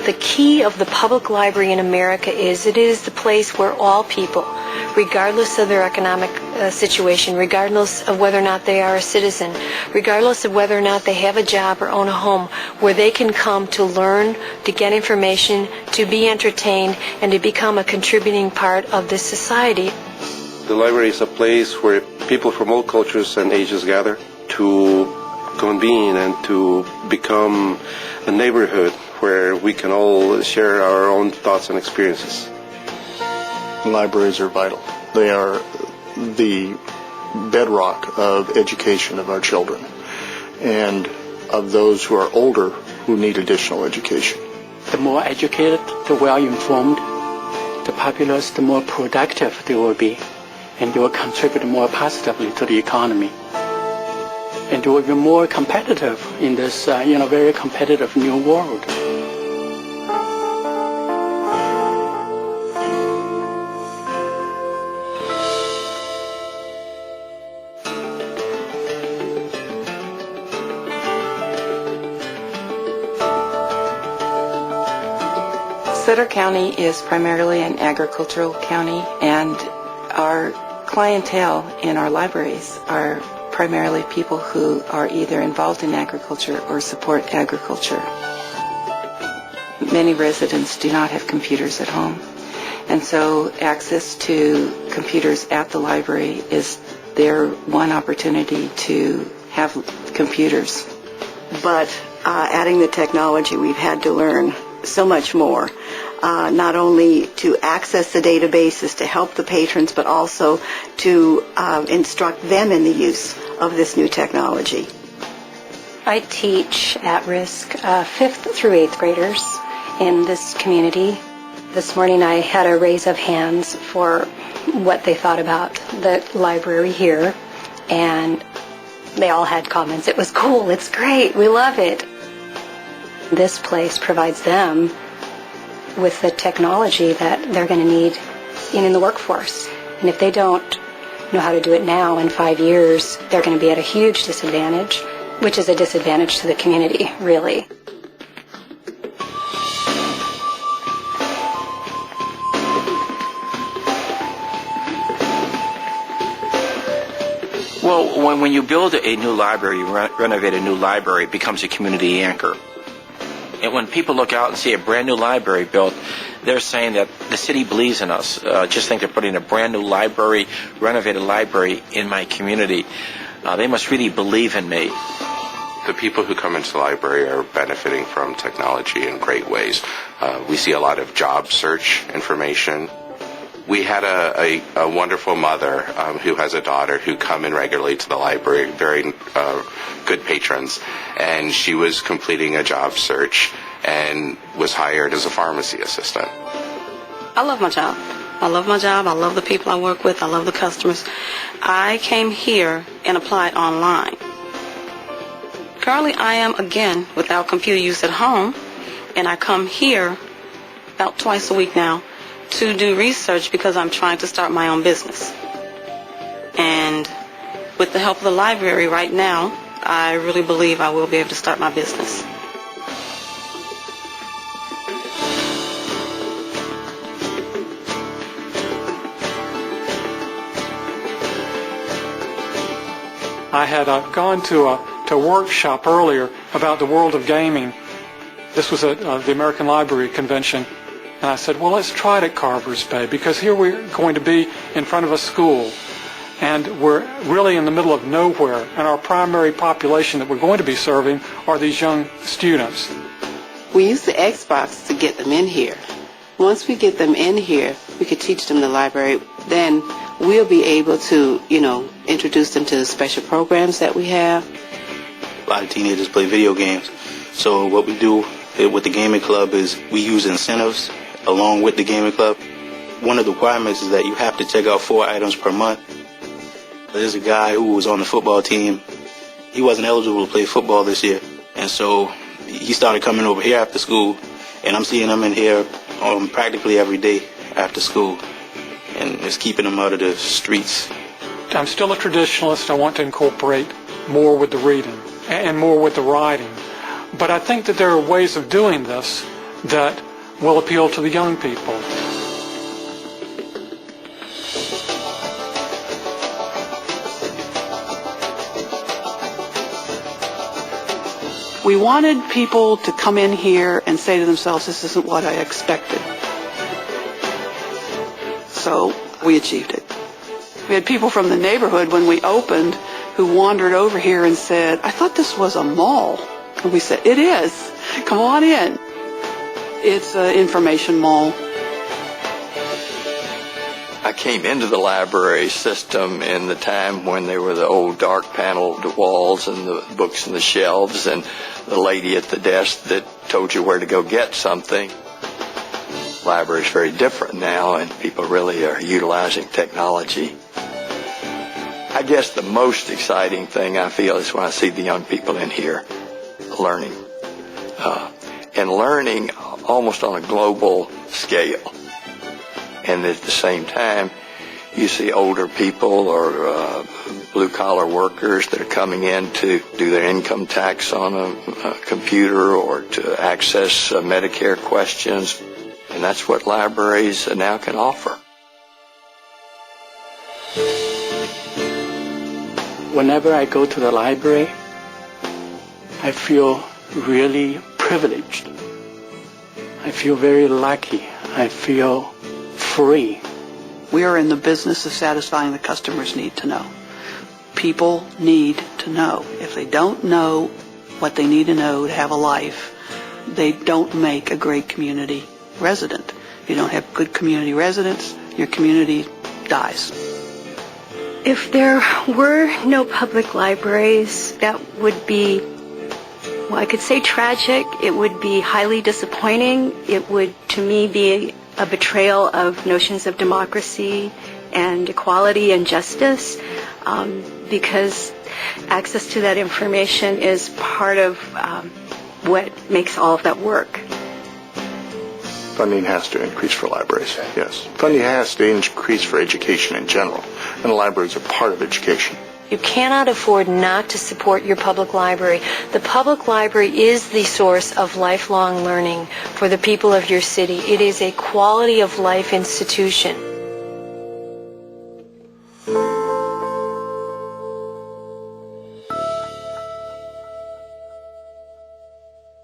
The key of the public library in America is it is the place where all people, regardless of their economic situation, regardless of whether or not they are a citizen, regardless of whether or not they have a job or own a home, where they can come to learn, to get information, to be entertained, and to become a contributing part of this society. The library is a place where people from all cultures and ages gather to convene and to become a neighborhood where we can all share our own thoughts and experiences. Libraries are vital. They are the bedrock of education of our children and of those who are older who need additional education. The more educated, the well-informed, the populace, the more productive they will be, and they will contribute more positively to the economy. And they will be more competitive in this, very competitive new world. Sutter County is primarily an agricultural county, and our clientele in our libraries are primarily people who are either involved in agriculture or support agriculture. Many residents do not have computers at home, and so access to computers at the library is their one opportunity to have computers. But adding the technology, we've had to learn so much more. Not only to access the databases to help the patrons, but also to instruct them in the use of this new technology. I teach at-risk 5th through 8th graders in this community. This morning I had a raise of hands for what they thought about the library here, and they all had comments. It was cool, it's great, we love it. This place provides them with the technology that they're going to need in the workforce. And if they don't know how to do it now, in 5 years, they're going to be at a huge disadvantage, which is a disadvantage to the community, really. Well, when you build a new library, you renovate a new library, it becomes a community anchor. And when people look out and see a brand new library built, they're saying that the city believes in us. Just think they're putting a brand new library, renovated library in my community. They must really believe in me. The people who come into the library are benefiting from technology in great ways. We see a lot of job search information. We had a wonderful mother who has a daughter who come in regularly to the library, very good patrons, and she was completing a job search and was hired as a pharmacy assistant. I love my job. I love my job. I love the people I work with. I love the customers. I came here and applied online. Currently, I am, again, without computer use at home, and I come here about twice a week now to do research because I'm trying to start my own business. And with the help of the library right now, I really believe I will be able to start my business. I had gone to a workshop earlier about the world of gaming. This was at the American Library Convention. And I said, well, let's try it at Carver's Bay, because here we're going to be in front of a school, and we're really in the middle of nowhere, and our primary population that we're going to be serving are these young students. We use the Xbox to get them in here. Once we get them in here, we could teach them the library. Then we'll be able to, introduce them to the special programs that we have. A lot of teenagers play video games. So what we do with the gaming club is we use incentives along with the gaming club. One of the requirements is that you have to check out 4 items per month. There's a guy who was on the football team. He wasn't eligible to play football this year. And so he started coming over here after school. And I'm seeing him in here practically every day after school. And it's keeping him out of the streets. I'm still a traditionalist. I want to incorporate more with the reading and more with the writing. But I think that there are ways of doing this that will appeal to the young people. We wanted people to come in here and say to themselves, this isn't what I expected. So we achieved it. We had people from the neighborhood when we opened who wandered over here and said, I thought this was a mall. And we said, it is. Come on in. It's an information mall. I came into the library system in the time when there were the old dark paneled walls and the books and the shelves and the lady at the desk that told you where to go get something. The library is very different now, and people really are utilizing technology. I guess the most exciting thing I feel is when I see the young people in here learning. And learning almost on a global scale. And at the same time, you see older people or blue-collar workers that are coming in to do their income tax on a computer or to access Medicare questions. And that's what libraries now can offer. Whenever I go to the library, I feel really privileged. I feel very lucky. I feel free. We are in the business of satisfying the customer's need to know. People need to know. If they don't know what they need to know to have a life, they don't make a great community resident. If you don't have good community residents, your community dies. If there were no public libraries, that would be, well, I could say tragic. It would be highly disappointing. It would, to me, be a betrayal of notions of democracy and equality and justice, because access to that information is part of what makes all of that work. Funding has to increase for libraries, yes. Funding has to increase for education in general, and the libraries are part of education. You cannot afford not to support your public library. The public library is the source of lifelong learning for the people of your city. It is a quality of life institution.